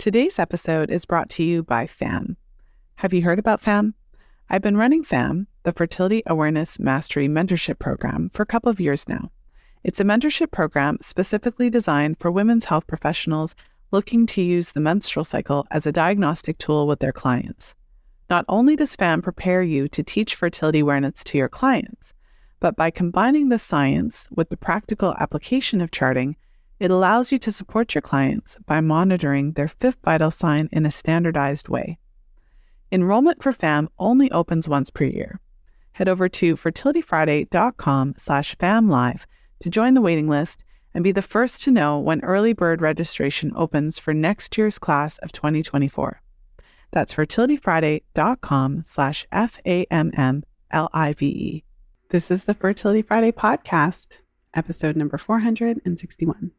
Today's episode is brought to you by FAMM. Have you heard about FAMM? I've been running FAMM, the Fertility Awareness Mastery Mentorship Program, for a couple of years now. It's a mentorship program specifically designed for women's health professionals looking to use the menstrual cycle as a diagnostic tool with their clients. Not only does FAMM prepare you to teach fertility awareness to your clients, but by combining the science with the practical application of charting, it allows you to support your clients by monitoring their fifth vital sign in a standardized way. Enrollment for FAMM only opens once per year. Head over to fertilityfriday.com/FAMMlive to join the waiting list and be the first to know when early bird registration opens for next year's class of 2024. That's fertilityfriday.com/FAMMlive. This is the Fertility Friday podcast, episode number 461.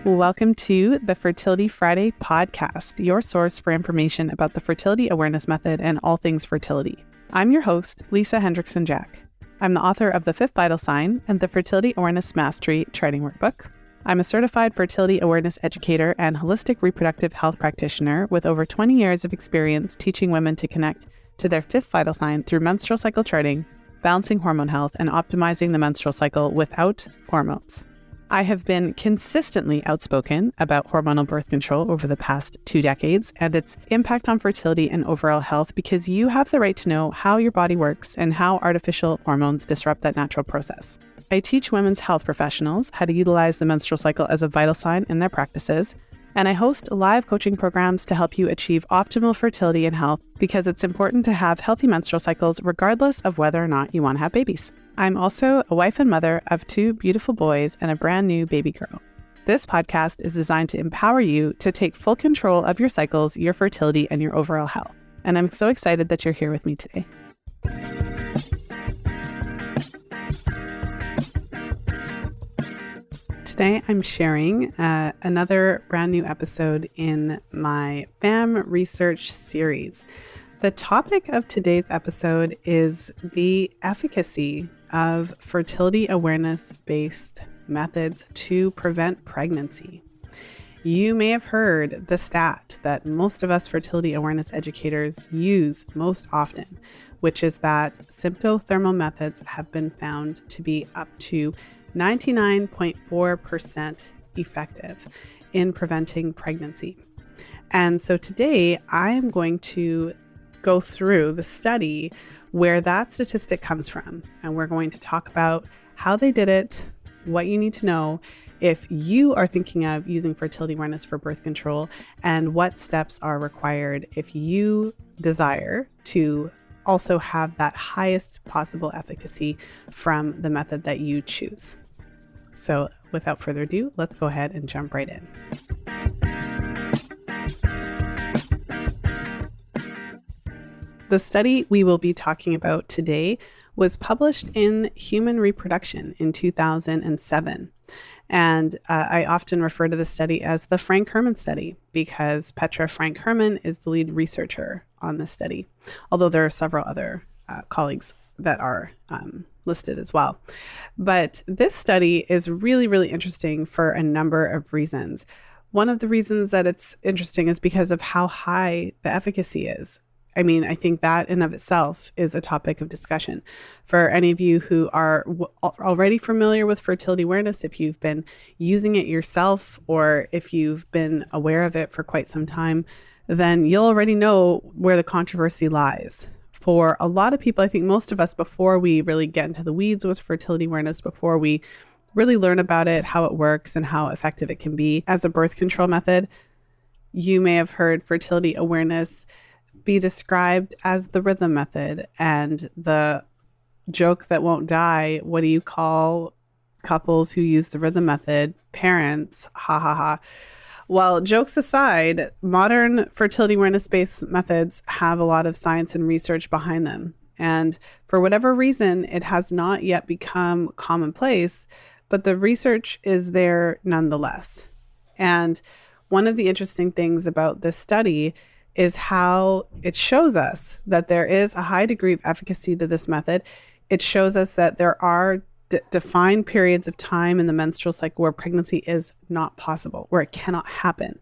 Welcome to the Fertility Friday podcast, your source for information about the fertility awareness method and all things fertility. I'm your host, Lisa Hendrickson-Jack. I'm the author of The Fifth Vital Sign and the Fertility Awareness Mastery Charting Workbook. I'm a certified fertility awareness educator and holistic reproductive health practitioner with over 20 years of experience teaching women to connect to their fifth vital sign through menstrual cycle charting, balancing hormone health, and optimizing the menstrual cycle without hormones. I have been consistently outspoken about hormonal birth control over the past 2 decades and its impact on fertility and overall health because you have the right to know how your body works and how artificial hormones disrupt that natural process. I teach women's health professionals how to utilize the menstrual cycle as a vital sign in their practices, and I host live coaching programs to help you achieve optimal fertility and health because it's important to have healthy menstrual cycles regardless of whether or not you want to have babies. I'm also a wife and mother of 2 beautiful boys and a brand new baby girl. This podcast is designed to empower you to take full control of your cycles, your fertility, and your overall health. And I'm so excited that you're here with me today. Today, I'm sharing another brand new episode in my FAMM Research Series. The topic of today's episode is the efficacy of fertility awareness-based methods to prevent pregnancy. You may have heard the stat that most of us fertility awareness educators use most often, which is that symptothermal methods have been found to be up to 99.4% effective in preventing pregnancy. And so today I am going to go through the study where that statistic comes from. And we're going to talk about how they did it, what you need to know if you are thinking of using fertility awareness for birth control, and what steps are required if you desire to also have that highest possible efficacy from the method that you choose. So without further ado, let's go ahead and jump right in. The study we will be talking about today was published in Human Reproduction in 2007. And I often refer to the study as the Frank Herman study because Petra Frank Herman is the lead researcher on this study, although there are several other colleagues that are listed as well. But this study is really, really interesting for a number of reasons. One of the reasons that it's interesting is because of how high the efficacy is. I mean, I think that in of itself is a topic of discussion. For any of you who are already familiar with fertility awareness, if you've been using it yourself or if you've been aware of it for quite some time, then you'll already know where the controversy lies. For a lot of people, I think most of us, before we really get into the weeds with fertility awareness, before we really learn about it, how it works and how effective it can be as a birth control method, you may have heard fertility awareness be described as the rhythm method and the joke that won't die. What do you call couples who use the rhythm method? Parents. Ha ha ha. Well, jokes aside, modern fertility awareness-based methods have a lot of science and research behind them. And for whatever reason, it has not yet become commonplace, but the research is there nonetheless. And one of the interesting things about this study is how it shows us that there is a high degree of efficacy to this method. It shows us that there are define periods of time in the menstrual cycle where pregnancy is not possible, where it cannot happen.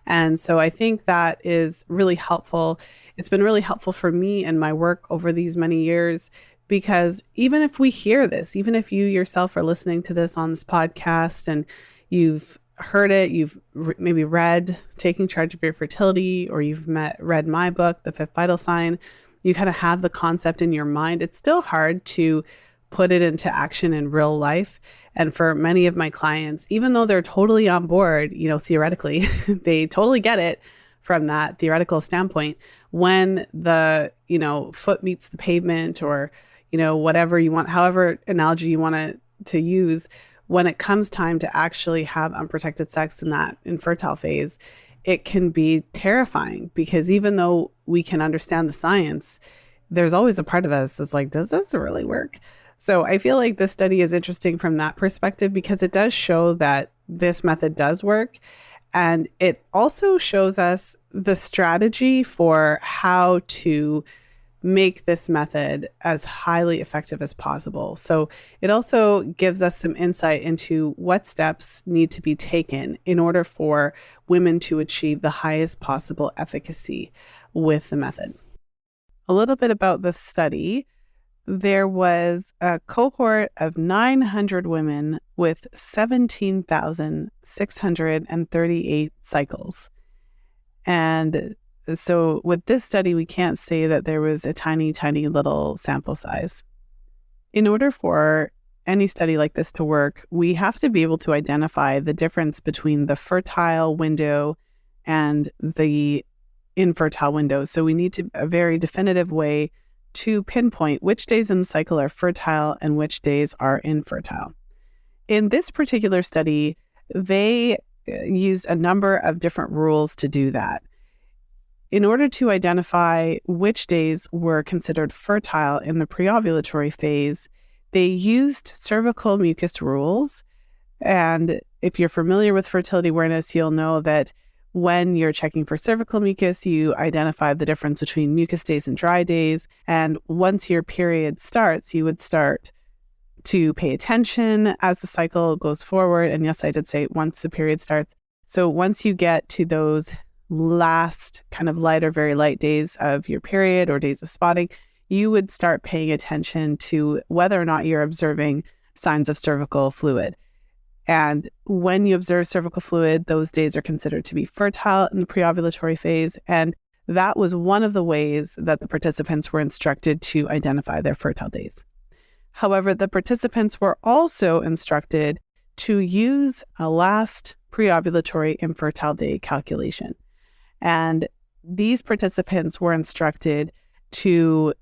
And so I think that is really helpful. It's been really helpful for me in my work over these many years, because even if we hear this, even if you yourself are listening to this on this podcast and you've heard it, you've maybe read Taking Charge of Your Fertility, or you've read my book, The Fifth Vital Sign, you kind of have the concept in your mind. It's still hard to put it into action in real life. And for many of my clients, even though they're totally on board, theoretically, they totally get it from that theoretical standpoint, when the, foot meets the pavement, or, whatever you want, however analogy you want to use, when it comes time to actually have unprotected sex in that infertile phase, it can be terrifying, because even though we can understand the science, there's always a part of us that's like, does this really work? So I feel like this study is interesting from that perspective, because it does show that this method does work. And it also shows us the strategy for how to make this method as highly effective as possible. So it also gives us some insight into what steps need to be taken in order for women to achieve the highest possible efficacy with the method. A little bit about the study. There was a cohort of 900 women with 17,638 cycles. And so with this study, we can't say that there was a tiny, tiny little sample size. In order for any study like this to work, we have to be able to identify the difference between the fertile window and the infertile window. So we need a very definitive way to pinpoint which days in the cycle are fertile and which days are infertile. In this particular study, they used a number of different rules to do that. In order to identify which days were considered fertile in the preovulatory phase, they used cervical mucus rules. And if you're familiar with fertility awareness, you'll know that when you're checking for cervical mucus, you identify the difference between mucus days and dry days. And once your period starts, you would start to pay attention as the cycle goes forward. And yes, I did say once the period starts. So once you get to those last kind of light or very light days of your period or days of spotting, you would start paying attention to whether or not you're observing signs of cervical fluid. And when you observe cervical fluid, those days are considered to be fertile in the preovulatory phase. And that was one of the ways that the participants were instructed to identify their fertile days. However, the participants were also instructed to use a last preovulatory infertile day calculation. And these participants were instructed to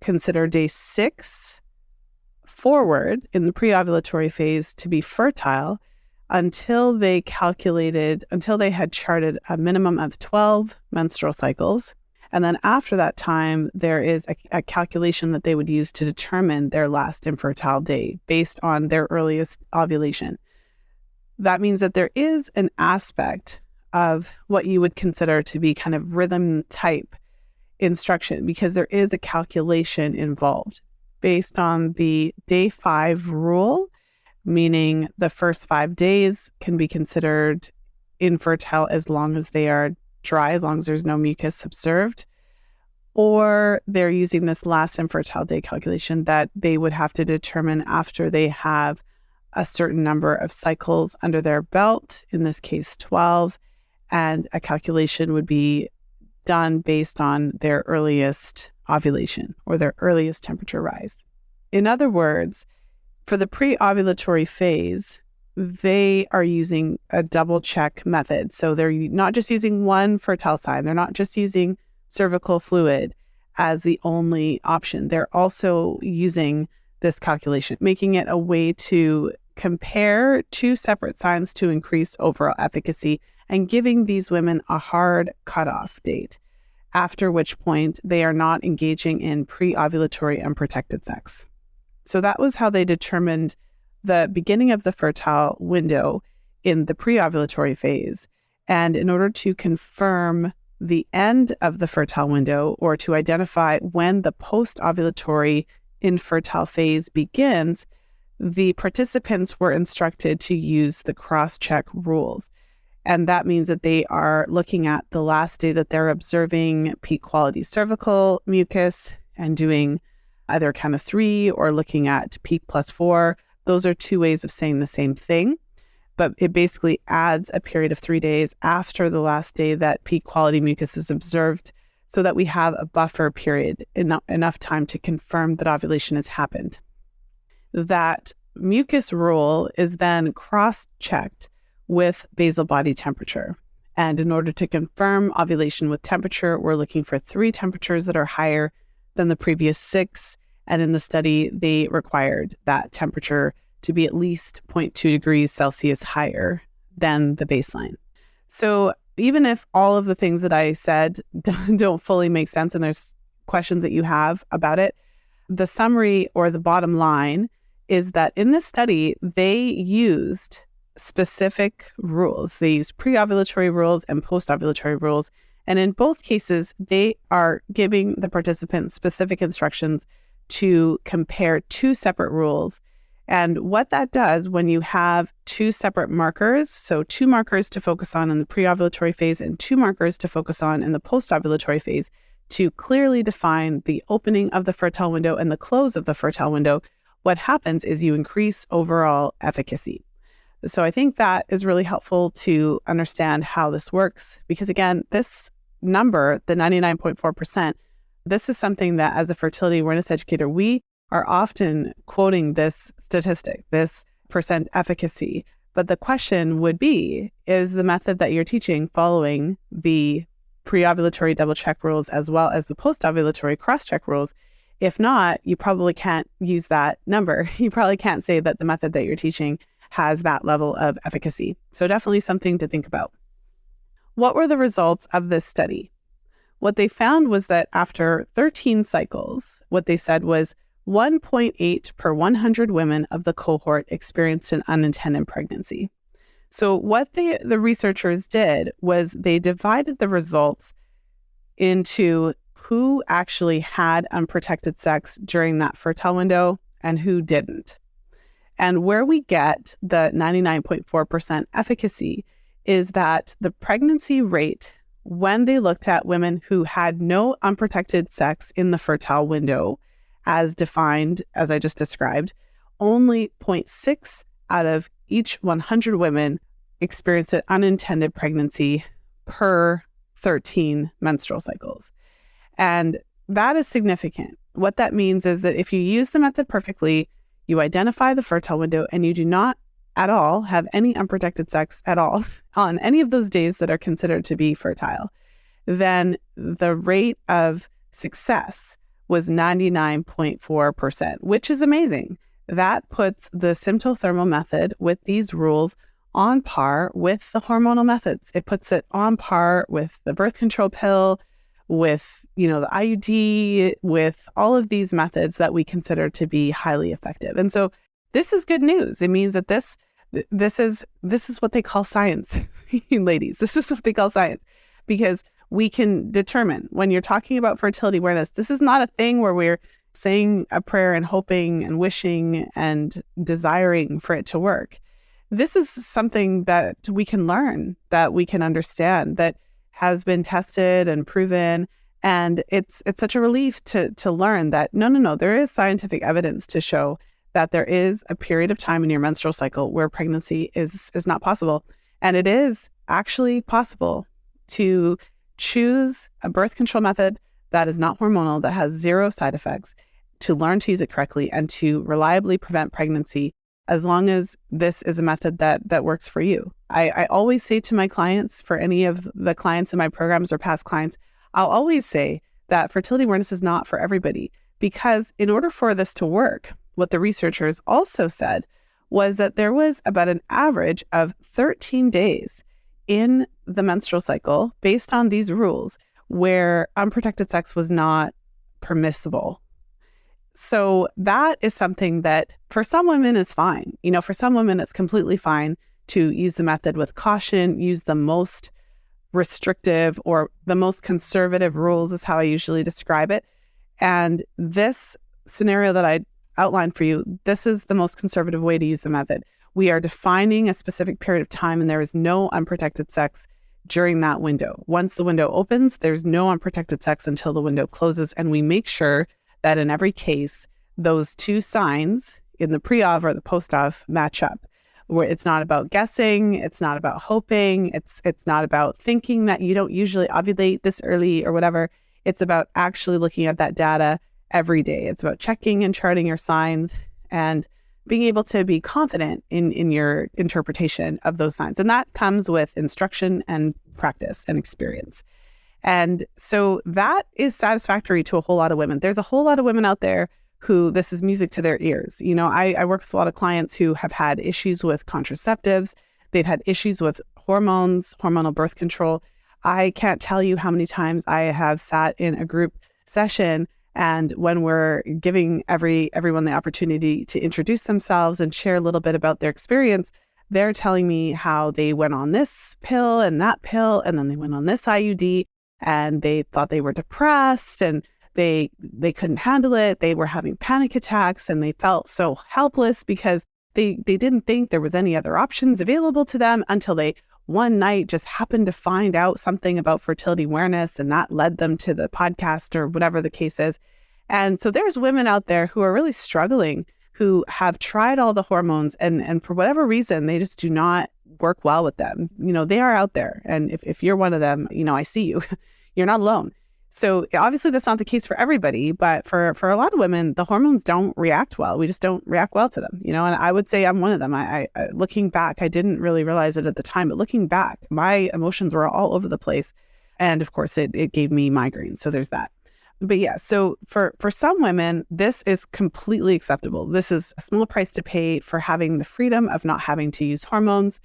consider day 6 forward in the preovulatory phase to be fertile until they had charted a minimum of 12 menstrual cycles. And then after that time, there is a calculation that they would use to determine their last infertile day based on their earliest ovulation. That means that there is an aspect of what you would consider to be kind of rhythm type instruction, because there is a calculation involved based on the day 5 rule, meaning the first 5 days can be considered infertile as long as they are dry, as long as there's no mucus observed, or they're using this last infertile day calculation that they would have to determine after they have a certain number of cycles under their belt, in this case 12, and a calculation would be done based on their earliest ovulation or their earliest temperature rise. In other words, for the pre-ovulatory phase, they are using a double check method. So they're not just using one fertile sign. They're not just using cervical fluid as the only option. They're also using this calculation, making it a way to compare 2 separate signs to increase overall efficacy, and giving these women a hard cutoff date, after which point they are not engaging in pre-ovulatory unprotected sex. So that was how they determined the beginning of the fertile window in the pre-ovulatory phase. And in order to confirm the end of the fertile window, or to identify when the post-ovulatory infertile phase begins, the participants were instructed to use the cross-check rules. And that means that they are looking at the last day that they're observing peak quality cervical mucus and doing either count of 3 or looking at peak +4. Those are two ways of saying the same thing, but it basically adds a period of 3 days after the last day that peak quality mucus is observed so that we have a buffer period, enough time to confirm that ovulation has happened. That mucus rule is then cross-checked with basal body temperature. And in order to confirm ovulation with temperature, we're looking for 3 temperatures that are higher than the previous 6. And in the study, they required that temperature to be at least 0.2 degrees Celsius higher than the baseline. So even if all of the things that I said don't fully make sense and there's questions that you have about it, the summary or the bottom line is that in this study, they used specific rules. They used pre-ovulatory rules and post-ovulatory rules. And in both cases, they are giving the participants specific instructions to compare 2 separate rules. And what that does when you have 2 separate markers, so 2 markers to focus on in the pre-ovulatory phase and 2 markers to focus on in the post-ovulatory phase, to clearly define the opening of the fertile window and the close of the fertile window, what happens is you increase overall efficacy. So I think that is really helpful to understand how this works, because again, this number, the 99.4%, this is something that as a fertility awareness educator, we are often quoting this statistic, this percent efficacy. But the question would be, is the method that you're teaching following the pre-ovulatory double check rules as well as the post-ovulatory cross-check rules? If not, you probably can't use that number. You probably can't say that the method that you're teaching has that level of efficacy. So definitely something to think about. What were the results of this study? What they found was that after 13 cycles, what they said was 1.8 per 100 women of the cohort experienced an unintended pregnancy. So what the researchers did was they divided the results into who actually had unprotected sex during that fertile window and who didn't. And where we get the 99.4% efficacy is that the pregnancy rate, when they looked at women who had no unprotected sex in the fertile window, as defined, as I just described, only 0.6 out of each 100 women experienced an unintended pregnancy per 13 menstrual cycles. And that is significant. What that means is that if you use the method perfectly, you identify the fertile window, and you do not at all have any unprotected sex at all on any of those days that are considered to be fertile, then the rate of success was 99.4%, which is amazing. That puts the symptothermal method with these rules on par with the hormonal methods. It puts it on par with the birth control pill, with, the IUD, with all of these methods that we consider to be highly effective. And so this is good news. It means that this is what they call science, ladies. This is what they call science, because we can determine when you're talking about fertility awareness, this is not a thing where we're saying a prayer and hoping and wishing and desiring for it to work. This is something that we can learn, that we can understand, that has been tested and proven. And it's such a relief to learn that no, there is scientific evidence to show that there is a period of time in your menstrual cycle where pregnancy is not possible. And it is actually possible to choose a birth control method that is not hormonal, that has 0 side effects, to learn to use it correctly and to reliably prevent pregnancy, as long as this is a method that works for you. I always say to my clients, for any of the clients in my programs or past clients, I'll always say that fertility awareness is not for everybody, because in order for this to work, what the researchers also said was that there was about an average of 13 days in the menstrual cycle based on these rules where unprotected sex was not permissible. So that is something that for some women is fine. For some women, it's completely fine to use the method with caution, use the most restrictive or the most conservative rules is how I usually describe it. And this scenario that outline for you, this is the most conservative way to use the method. We are defining a specific period of time, and there is no unprotected sex during that window. Once the window opens, there's no unprotected sex until the window closes. And we make sure that in every case, those two signs in the pre-ov or the post-ov match up. Where it's not about guessing, it's not about hoping, it's not about thinking that you don't usually ovulate this early or whatever. It's about actually looking at that data every day. It's about checking and charting your signs and being able to be confident in your interpretation of those signs. And that comes with instruction and practice and experience. And so that is satisfactory to a whole lot of women. There's a whole lot of women out there who this is music to their ears. You know, I work with a lot of clients who have had issues with contraceptives. They've had issues with hormones, hormonal birth control. I can't tell you how many times I have sat in a group session, and when we're giving everyone the opportunity to introduce themselves and share a little bit about their experience, they're telling me how they went on this pill and that pill, and then they went on this IUD, and they thought they were depressed, and they couldn't handle it. They were having panic attacks, and they felt so helpless because they didn't think there was any other options available to them until they one night just happened to find out something about fertility awareness, and that led them to the podcast or whatever the case is. And so there's women out there who are really struggling, who have tried all the hormones, and for whatever reason, they just do not work well with them. You know, they are out there. And if you're one of them, you know, I see you. You're not alone. So obviously that's not the case for everybody, but for a lot of women, the hormones don't react well. We just don't react well to them, you know, and I would say I'm one of them. I looking back, I didn't really realize it at the time, but looking back, my emotions were all over the place. And of course it gave me migraines. So there's that. But yeah, so for some women, this is completely acceptable. This is a small price to pay for having the freedom of not having to use hormones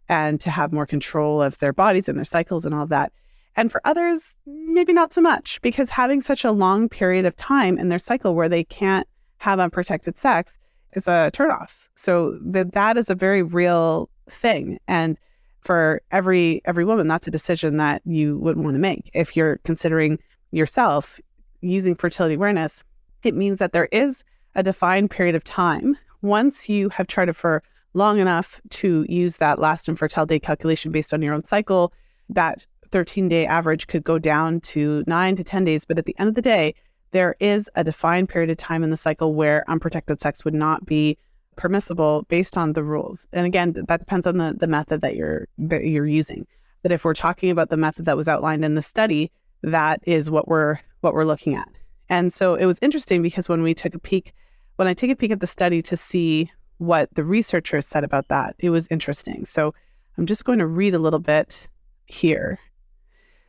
and to have more control of their bodies and their cycles and all that. And for others, maybe not so much, because having such a long period of time in their cycle where they can't have unprotected sex is a turnoff. So that is a very real thing. And for every woman, that's a decision that you would want to make. If you're considering yourself using fertility awareness, it means that there is a defined period of time. Once you have charted for long enough to use that last infertile day calculation based on your own cycle, that 13-day average could go down to 9 to 10 days. But at the end of the day, there is a defined period of time in the cycle where unprotected sex would not be permissible based on the rules. And again, that depends on the method that you're using. But if we're talking about the method that was outlined in the study, that is what we're looking at. And so it was interesting because when I take a peek at the study to see what the researchers said about that, it was interesting. So I'm just going to read a little bit here.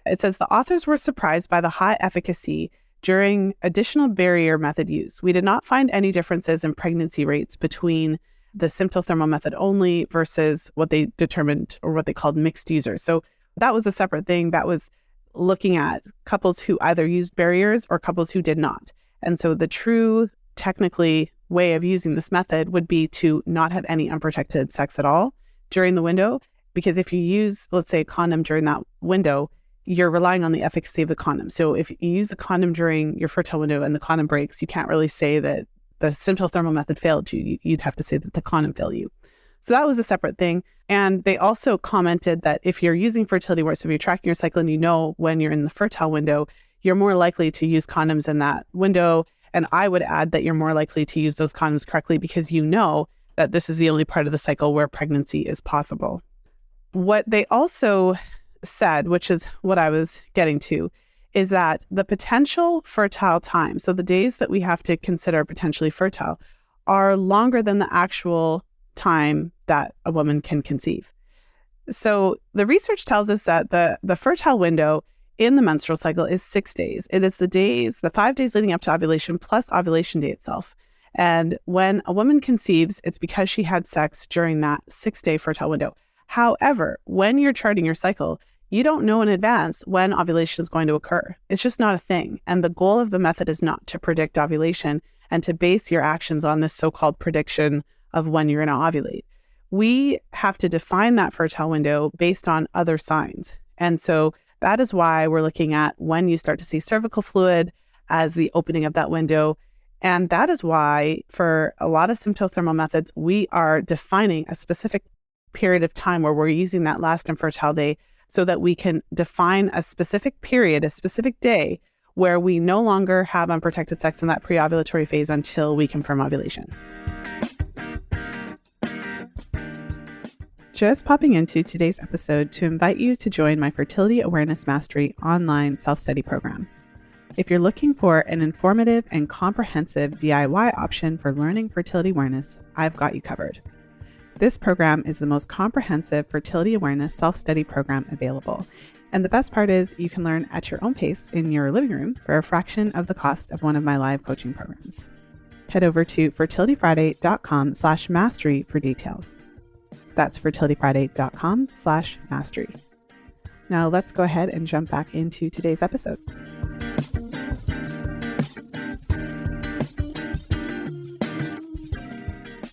It says the authors were surprised by the high efficacy during additional barrier method use. We did not find any differences in pregnancy rates between the symptothermal method only versus what they determined or what they called mixed users. So that was a separate thing. That was looking at couples who either used barriers or couples who did not. And so the true technically way of using this method would be to not have any unprotected sex at all during the window. Because if you use, let's say, a condom during that window, you're relying on the efficacy of the condom. So if you use the condom during your fertile window and the condom breaks, you can't really say that the symptothermal method failed you. You'd have to say that the condom failed you. So that was a separate thing. And they also commented that if you're using fertility awareness, if you're tracking your cycle and you know when you're in the fertile window, you're more likely to use condoms in that window. And I would add that you're more likely to use those condoms correctly because you know that this is the only part of the cycle where pregnancy is possible. What they also said, which is what I was getting to, is that the potential fertile time, so the days that we have to consider potentially fertile, are longer than the actual time that a woman can conceive. So the research tells us that the fertile window in the menstrual cycle is 6 days. It is the 5 days leading up to ovulation plus ovulation day itself. And when a woman conceives, it's because she had sex during that 6-day fertile window. However, when you're charting your cycle, you don't know in advance when ovulation is going to occur. It's just not a thing. And the goal of the method is not to predict ovulation and to base your actions on this so-called prediction of when you're going to ovulate. We have to define that fertile window based on other signs. And so that is why we're looking at when you start to see cervical fluid as the opening of that window. And that is why for a lot of symptothermal methods, we are defining a specific period of time where we're using that last infertile day so that we can define a specific period, a specific day where we no longer have unprotected sex in that pre-ovulatory phase until we confirm ovulation. Just popping into today's episode to invite you to join my Fertility Awareness Mastery online self-study program. If you're looking for an informative and comprehensive DIY option for learning fertility awareness, I've got you covered. This program is the most comprehensive fertility awareness self-study program available. And the best part is you can learn at your own pace in your living room for a fraction of the cost of one of my live coaching programs. Head over to fertilityfriday.com/mastery for details. That's fertilityfriday.com/mastery. Now let's go ahead and jump back into today's episode.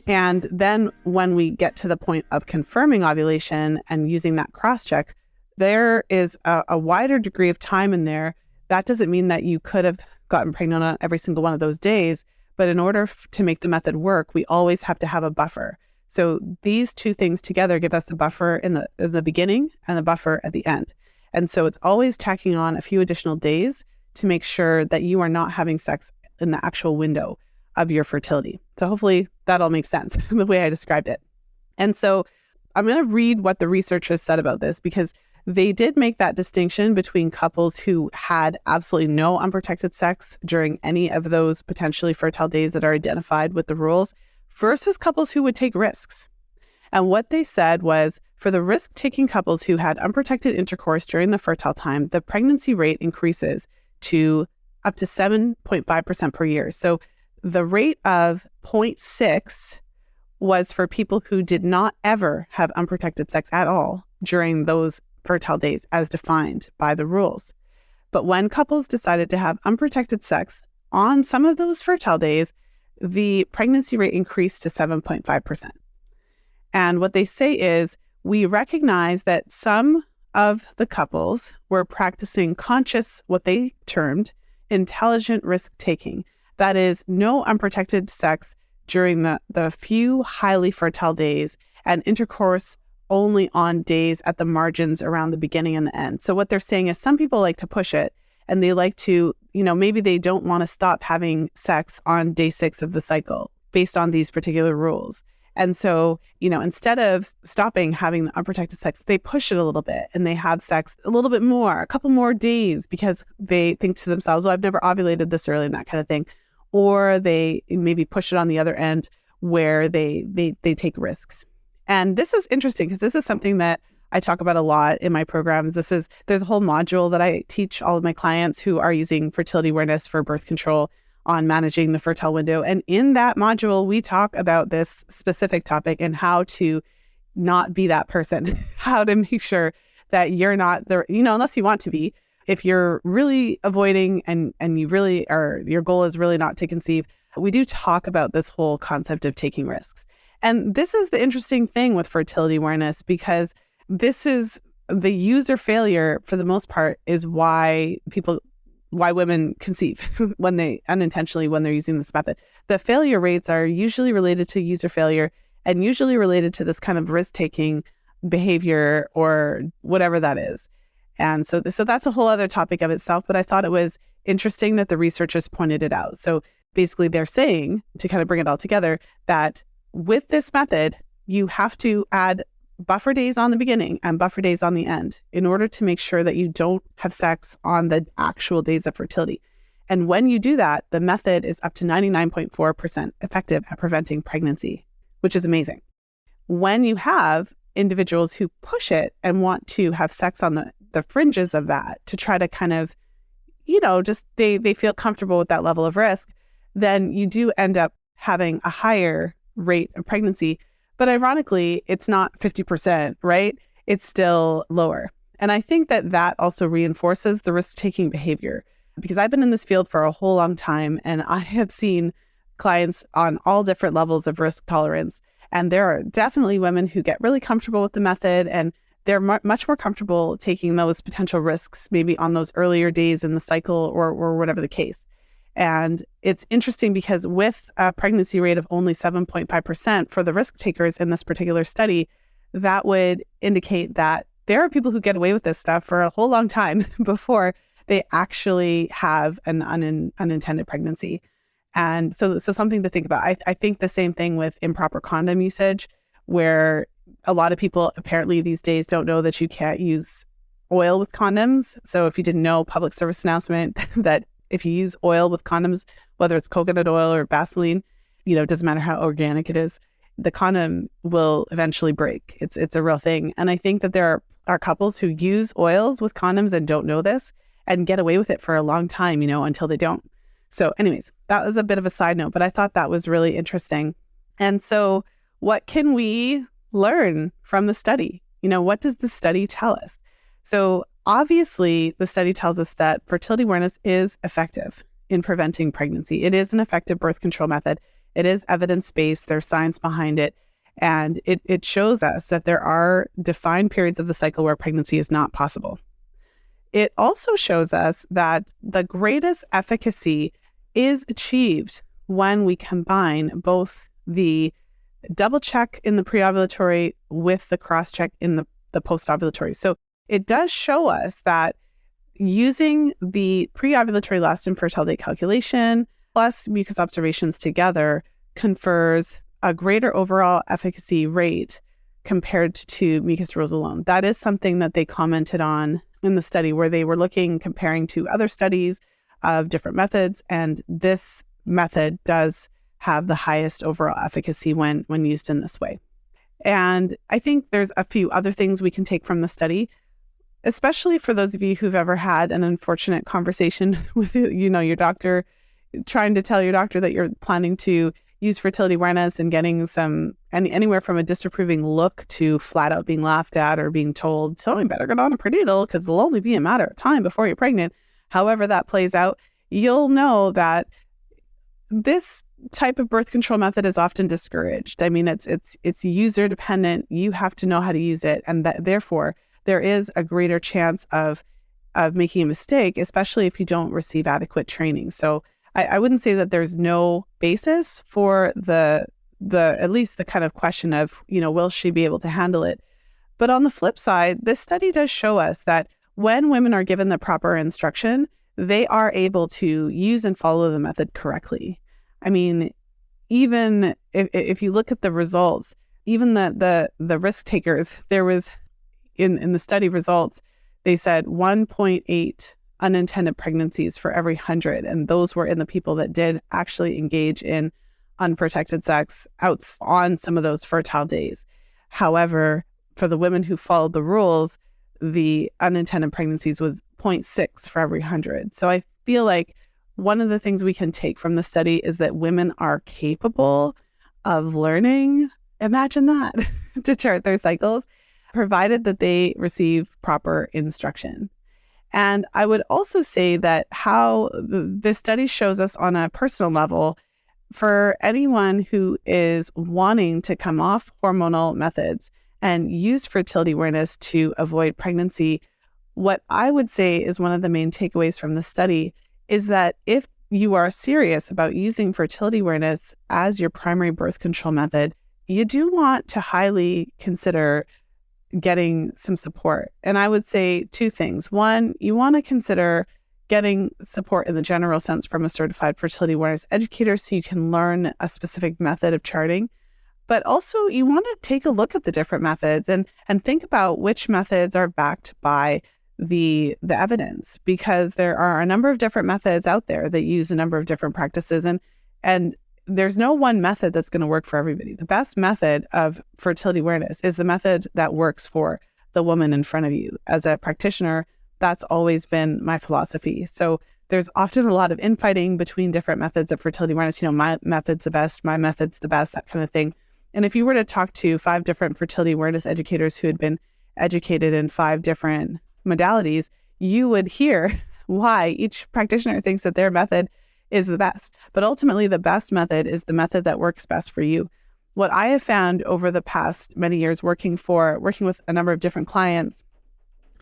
And then when we get to the point of confirming ovulation and using that cross-check, there is a wider degree of time in there. That doesn't mean that you could have gotten pregnant on every single one of those days, but in order to make the method work, we always have to have a buffer. So these two things together give us a buffer in the beginning and a buffer at the end. And so it's always tacking on a few additional days to make sure that you are not having sex in the actual window of your fertility. So hopefully that all makes sense the way I described it. And so I'm going to read what the researchers said about this, because they did make that distinction between couples who had absolutely no unprotected sex during any of those potentially fertile days that are identified with the rules versus couples who would take risks. And what they said was, for the risk-taking couples who had unprotected intercourse during the fertile time, the pregnancy rate increases to up to 7.5% per year. So the rate of 0.6 was for people who did not ever have unprotected sex at all during those fertile days as defined by the rules. But when couples decided to have unprotected sex on some of those fertile days, the pregnancy rate increased to 7.5%. And what they say is, we recognize that some of the couples were practicing conscious, what they termed intelligent risk-taking. That is, no unprotected sex during the few highly fertile days, and intercourse only on days at the margins around the beginning and the end. So what they're saying is some people like to push it, and they like to, maybe they don't want to stop having sex on day 6 of the cycle based on these particular rules. And so, instead of stopping having the unprotected sex, they push it a little bit and they have sex a little bit more, a couple more days, because they think to themselves, oh, I've never ovulated this early, and that kind of thing. Or they maybe push it on the other end where they take risks. And this is interesting because this is something that I talk about a lot in my programs. There's a whole module that I teach all of my clients who are using fertility awareness for birth control on managing the fertile window. And in that module, we talk about this specific topic and how to not be that person, how to make sure that you're not there, unless you want to be. If you're really avoiding and you really are, your goal is really not to conceive, we do talk about this whole concept of taking risks. And this is the interesting thing with fertility awareness, because this is the user failure for the most part is why women conceive when they're using this method. The failure rates are usually related to user failure and usually related to this kind of risk-taking behavior or whatever that is. And so that's a whole other topic of itself, but I thought it was interesting that the researchers pointed it out. So basically they're saying, to kind of bring it all together, that with this method, you have to add buffer days on the beginning and buffer days on the end in order to make sure that you don't have sex on the actual days of fertility. And when you do that, the method is up to 99.4% effective at preventing pregnancy, which is amazing. When you have individuals who push it and want to have sex on the fringes of that to try to kind of, just they feel comfortable with that level of risk, then you do end up having a higher rate of pregnancy. But ironically, it's not 50%, right? It's still lower. And I think that also reinforces the risk-taking behavior, because I've been in this field for a whole long time and I have seen clients on all different levels of risk tolerance. And there are definitely women who get really comfortable with the method, and they're much more comfortable taking those potential risks maybe on those earlier days in the cycle or whatever the case. And it's interesting because with a pregnancy rate of only 7.5% for the risk takers in this particular study, that would indicate that there are people who get away with this stuff for a whole long time before they actually have an unintended pregnancy. And so something to think about. I think the same thing with improper condom usage, where a lot of people apparently these days don't know that you can't use oil with condoms. So if you didn't know, public service announcement that if you use oil with condoms, whether it's coconut oil or Vaseline, it doesn't matter how organic it is, the condom will eventually break. It's a real thing. And I think that there are couples who use oils with condoms and don't know this and get away with it for a long time, until they don't. So anyways, that was a bit of a side note, but I thought that was really interesting. And so what can we learn from the study? What does the study tell us? So obviously, the study tells us that fertility awareness is effective in preventing pregnancy. It is an effective birth control method. It is evidence-based. There's science behind it. And it shows us that there are defined periods of the cycle where pregnancy is not possible. It also shows us that the greatest efficacy is achieved when we combine both the double check in the preovulatory with the cross check in the post-ovulatory. So it does show us that using the preovulatory last infertility calculation plus mucus observations together confers a greater overall efficacy rate compared to mucus rules alone. That is something that they commented on in the study, where they were comparing to other studies of different methods, and this method does have the highest overall efficacy when used in this way. And I think there's a few other things we can take from the study, especially for those of you who've ever had an unfortunate conversation with your doctor, trying to tell your doctor that you're planning to use fertility awareness and getting anywhere from a disapproving look to flat out being laughed at or being told, so you better get on a prenatal because it'll only be a matter of time before you're pregnant. However that plays out, you'll know that this type of birth control method is often discouraged. I mean, it's user dependent. You have to know how to use it, and that therefore there is a greater chance of making a mistake, especially if you don't receive adequate training. So I wouldn't say that there's no basis for the at least the kind of question of, will she be able to handle it? But on the flip side, this study does show us that when women are given the proper instruction, they are able to use and follow the method correctly. I mean, even if you look at the results, even the risk takers, there was in the study results, they said 1.8 unintended pregnancies for every 100. And those were in the people that did actually engage in unprotected sex out on some of those fertile days. However, for the women who followed the rules, the unintended pregnancies was 0.6 for every 100. So I feel like one of the things we can take from the study is that women are capable of learning, imagine that, to chart their cycles, provided that they receive proper instruction. And I would also say that how this study shows us on a personal level, for anyone who is wanting to come off hormonal methods and use fertility awareness to avoid pregnancy, what I would say is one of the main takeaways from the study is that if you are serious about using fertility awareness as your primary birth control method, you do want to highly consider getting some support. And I would say two things. One, you want to consider getting support in the general sense from a certified fertility awareness educator so you can learn a specific method of charting. But also you want to take a look at the different methods and think about which methods are backed by the evidence, because there are a number of different methods out there that use a number of different practices, and there's no one method that's going to work for everybody. The best method of fertility awareness is the method that works for the woman in front of you. As a practitioner, that's always been my philosophy. So there's often a lot of infighting between different methods of fertility awareness. My method's the best, my method's the best, that kind of thing. And if you were to talk to 5 different fertility awareness educators who had been educated in 5 different modalities, you would hear why each practitioner thinks that their method is the best. But ultimately, the best method is the method that works best for you. What I have found over the past many years working with a number of different clients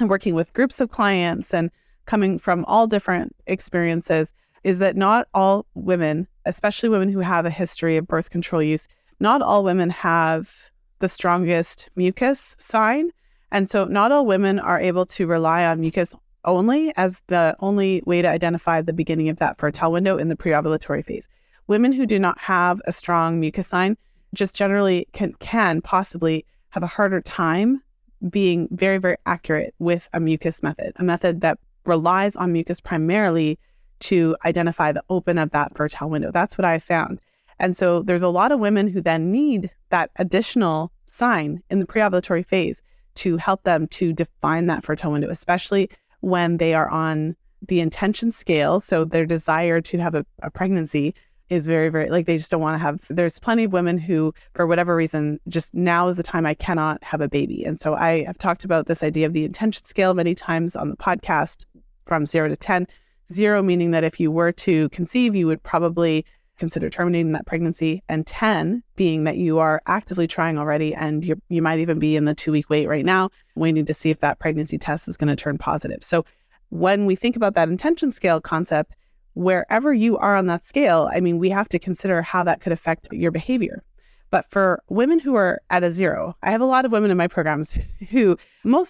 and working with groups of clients and coming from all different experiences is that not all women, especially women who have a history of birth control use, not all women have the strongest mucus sign. And so not all women are able to rely on mucus only as the only way to identify the beginning of that fertile window in the preovulatory phase. Women who do not have a strong mucus sign just generally can possibly have a harder time being very, very accurate with a mucus method, a method that relies on mucus primarily to identify the open of that fertile window. That's what I found. And so there's a lot of women who then need that additional sign in the preovulatory phase to help them to define that fertile window, especially when they are on the intention scale. So their desire to have a pregnancy is very, very, like they just don't want to have, there's plenty of women who, for whatever reason, just now is the time I cannot have a baby. And so I have talked about this idea of the intention scale many times on the podcast from 0 to 10. 0 meaning that if you were to conceive, you would probably consider terminating that pregnancy, and 10 being that you are actively trying already and you might even be in the 2-week wait right now, waiting to see if that pregnancy test is going to turn positive. So when we think about that intention scale concept, wherever you are on that scale, I mean, we have to consider how that could affect your behavior. But for women who are at a 0, I have a lot of women in my programs who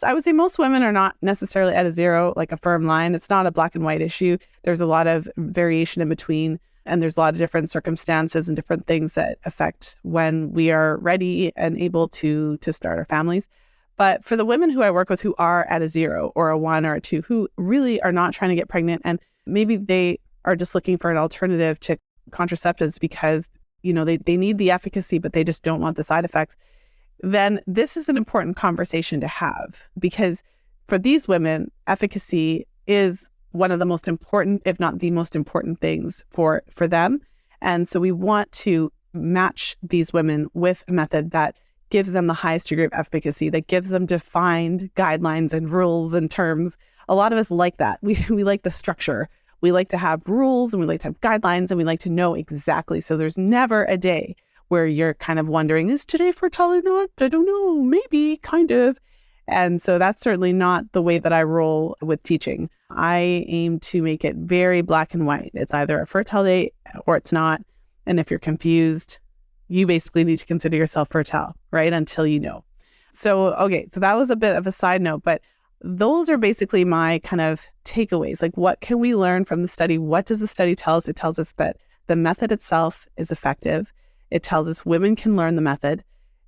I would say most women are not necessarily at a 0, like a firm line. It's not a black and white issue. There's a lot of variation in between. And there's a lot of different circumstances and different things that affect when we are ready and able to start our families. But for the women who I work with who are at a 0 or a 1 or a 2, who really are not trying to get pregnant, and maybe they are just looking for an alternative to contraceptives because, you know, they need the efficacy, but they just don't want the side effects, then this is an important conversation to have, because for these women, efficacy is one of the most important, if not the most important things for them. And so we want to match these women with a method that gives them the highest degree of efficacy, that gives them defined guidelines and rules and terms. A lot of us like that. We like the structure. We like to have rules and we like to have guidelines and we like to know exactly. So there's never a day where you're kind of wondering, is today fertile or not? I don't know, maybe, kind of. And so that's certainly not the way that I roll with teaching. I aim to make it very black and white. It's either a fertile day or it's not. And if you're confused, you basically need to consider yourself fertile, right? Until you know. So, okay, so that was a bit of a side note, but those are basically my kind of takeaways. Like, what can we learn from the study? What does the study tell us? It tells us that the method itself is effective. It tells us women can learn the method.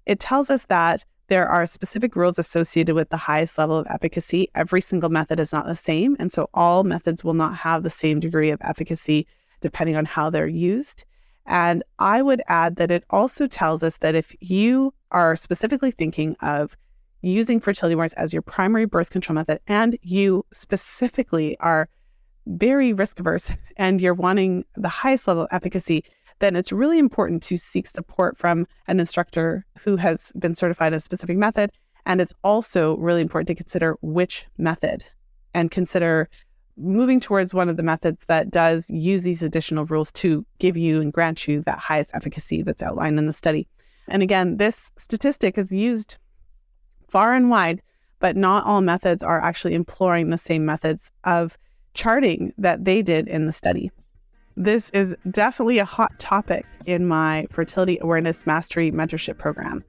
It tells us that there are specific rules associated with the highest level of efficacy. Every single method is not the same. And so all methods will not have the same degree of efficacy depending on how they're used. And I would add that it also tells us that if you are specifically thinking of using fertility awareness as your primary birth control method, and you specifically are very risk averse and you're wanting the highest level of efficacy, then it's really important to seek support from an instructor who has been certified in a specific method. And it's also really important to consider which method and consider moving towards one of the methods that does use these additional rules to give you and grant you that highest efficacy that's outlined in the study. And again, this statistic is used far and wide, but not all methods are actually employing the same methods of charting that they did in the study. This is definitely a hot topic in my Fertility Awareness Mastery Mentorship Program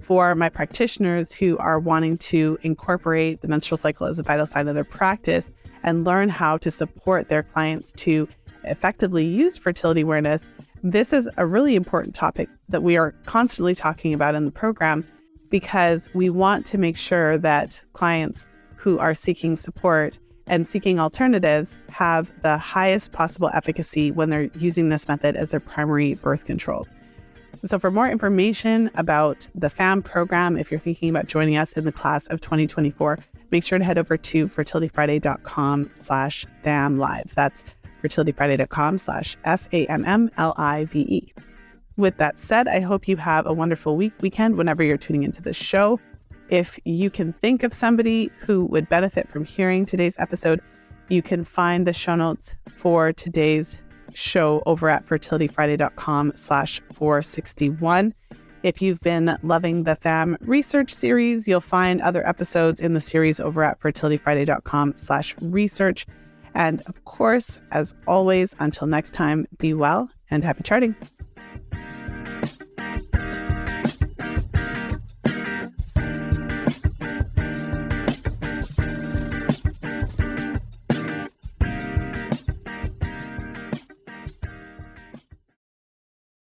for my practitioners who are wanting to incorporate the menstrual cycle as a vital sign of their practice and learn how to support their clients to effectively use fertility awareness. This is a really important topic that we are constantly talking about in the program, because we want to make sure that clients who are seeking support and seeking alternatives have the highest possible efficacy when they're using this method as their primary birth control. So for more information about the FAMM program, if you're thinking about joining us in the class of 2024, make sure to head over to fertilityfriday.com/FAMM live. That's fertilityfriday.com/FAMMLIVE. With that said, I hope you have a wonderful weekend whenever you're tuning into this show. If you can think of somebody who would benefit from hearing today's episode, you can find the show notes for today's show over at fertilityfriday.com/461. If you've been loving the FAMM Research Series, you'll find other episodes in the series over at fertilityfriday.com/research. And of course, as always, until next time, be well and happy charting.